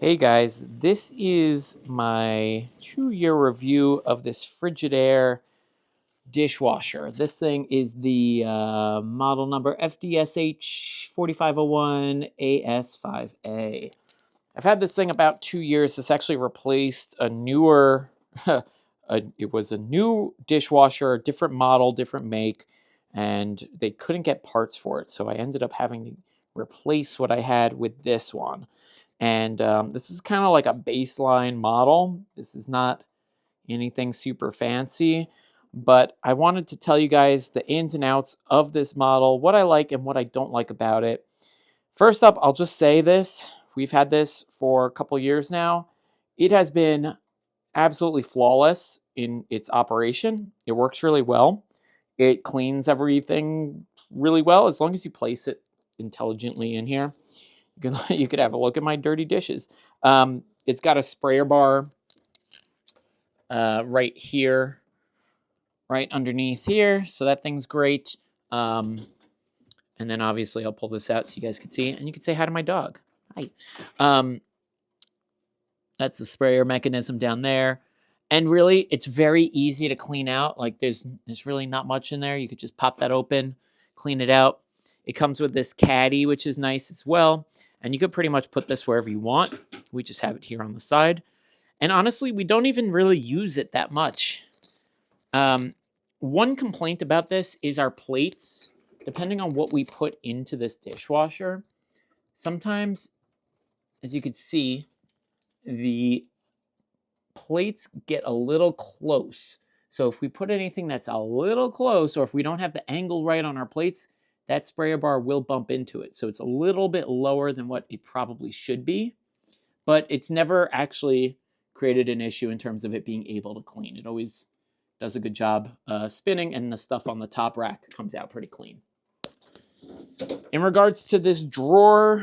Hey guys, this is my 2-year review of this Frigidaire dishwasher. This thing is the model number FDSH45001AS5A. I've had this thing about 2 years. This actually replaced a newer, it was a new dishwasher, a different model, different make, and they couldn't get parts for it. So I ended up having to replace what I had with this one. And this is kind of like a baseline model. This is not anything super fancy, but I wanted to tell you guys the ins and outs of this model, what I like and what I don't like about it. First up, I'll just say this. We've had this for a couple years now. It has been absolutely flawless in its operation. It works really well. It cleans everything really well as long as you place it intelligently in here. You could have a look at my dirty dishes. It's got a sprayer bar right here, right underneath here. So that thing's great. And then obviously I'll pull this out so you guys can see. And you can say hi to my dog. Hi. That's the sprayer mechanism down there. And really, it's very easy to clean out. Like there's really not much in there. You could just pop that open, clean it out. It comes with this caddy, which is nice as well. And you could pretty much put this wherever you want. We just have it here on the side. And honestly, we don't even really use it that much. One complaint about this is our plates. Depending on what we put into this dishwasher, sometimes, as you can see, the plates get a little close. So if we put anything that's a little close, or if we don't have the angle right on our plates, that sprayer bar will bump into it. So it's a little bit lower than what it probably should be, but it's never actually created an issue in terms of it being able to clean. It always does a good job spinning, and the stuff on the top rack comes out pretty clean. In regards to this drawer,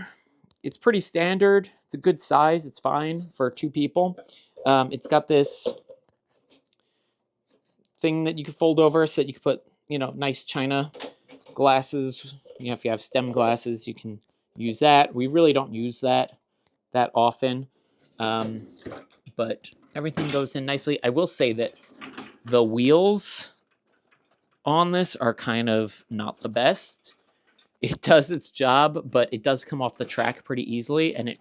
it's pretty standard. It's a good size. It's fine for 2 people. It's got this thing that you can fold over so that you can put, nice china glasses. If you have stem glasses, you can use that. We really don't use that often, but everything goes in nicely. I will say this. The wheels on this are kind of not the best. It does its job, but it does come off the track pretty easily, and it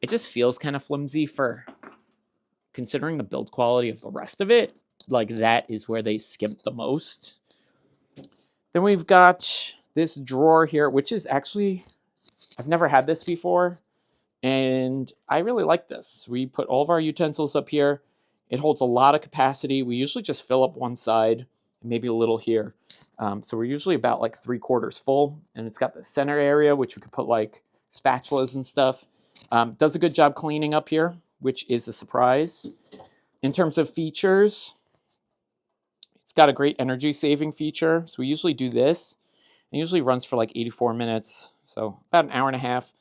just feels kind of flimsy for considering the build quality of the rest of it. Like, that is where they skimp the most. Then we've got this drawer here, which is actually, I've never had this before, and I really like this. We put all of our utensils up here. It holds a lot of capacity. We usually just fill up one side, maybe a little here. So we're usually about like 3/4 full, and it's got the center area, which we could put like spatulas and stuff. Does a good job cleaning up here, which is a surprise. In terms of features, it's got a great energy saving feature. So we usually do this. It usually runs for like 84 minutes, so about an hour and a half.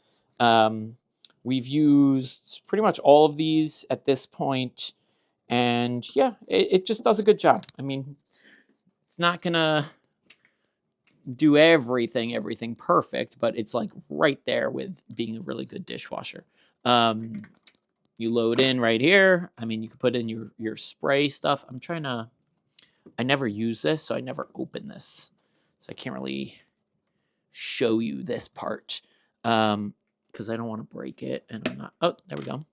We've used pretty much all of these at this point, and yeah, it just does a good job. I mean, it's not gonna do everything perfect, but it's like right there with being a really good dishwasher. You load in right here. I mean, you can put in your spray stuff. I never use this, so I never open this, so I can't really show you this part because I don't want to break it, and I'm not. Oh, there we go.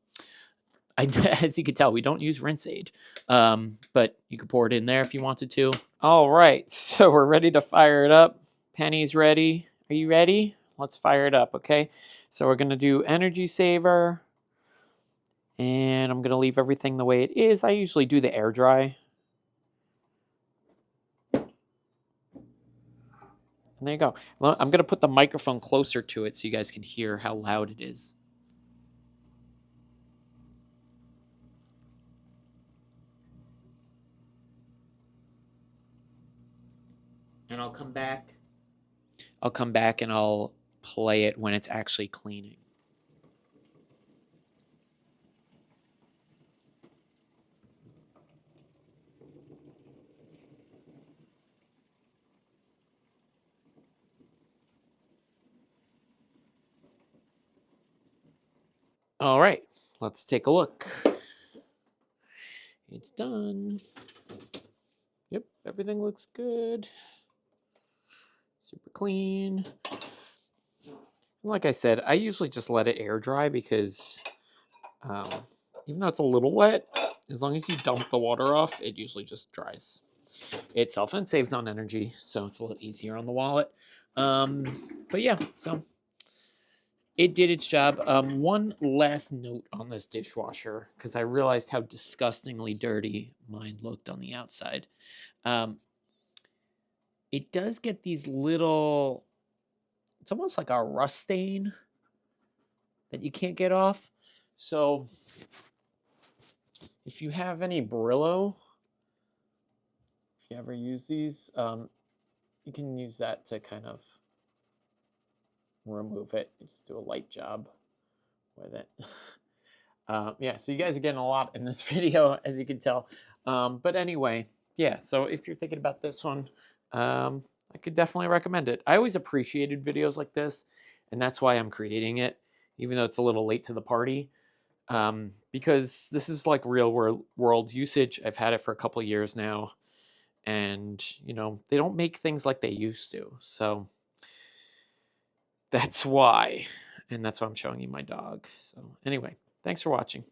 As you can tell, we don't use rinse aid, but you could pour it in there if you wanted to. All right, so we're ready to fire it up. Penny's ready. Are you ready? Let's fire it up, okay? So we're going to do energy saver, and I'm going to leave everything the way it is. I usually do the air dry. And there you go. Well, I'm going to put the microphone closer to it so you guys can hear how loud it is. And I'll come back and I'll play it when it's actually cleaning. All right, let's take a look. It's done. Yep, everything looks good. Super clean. Like I said, I usually just let it air dry because even though it's a little wet, as long as you dump the water off, it usually just dries itself and saves on energy, so it's a little easier on the wallet. But yeah, so it did its job. One last note on this dishwasher, because I realized how disgustingly dirty mine looked on the outside. It does get these little, it's almost like a rust stain that you can't get off. So if you have any Brillo, if you ever use these, you can use that to kind of remove it. You just do a light job with it. Yeah, so you guys are getting a lot in this video, as you can tell. But anyway, yeah, so if you're thinking about this one, I could definitely recommend it. I always appreciated videos like this, and that's why I'm creating it, even though it's a little late to the party. Because this is like real world usage. I've had it for a couple of years now, and you know, they don't make things like they used to, so that's why. And that's why I'm showing you my dog. So anyway, thanks for watching.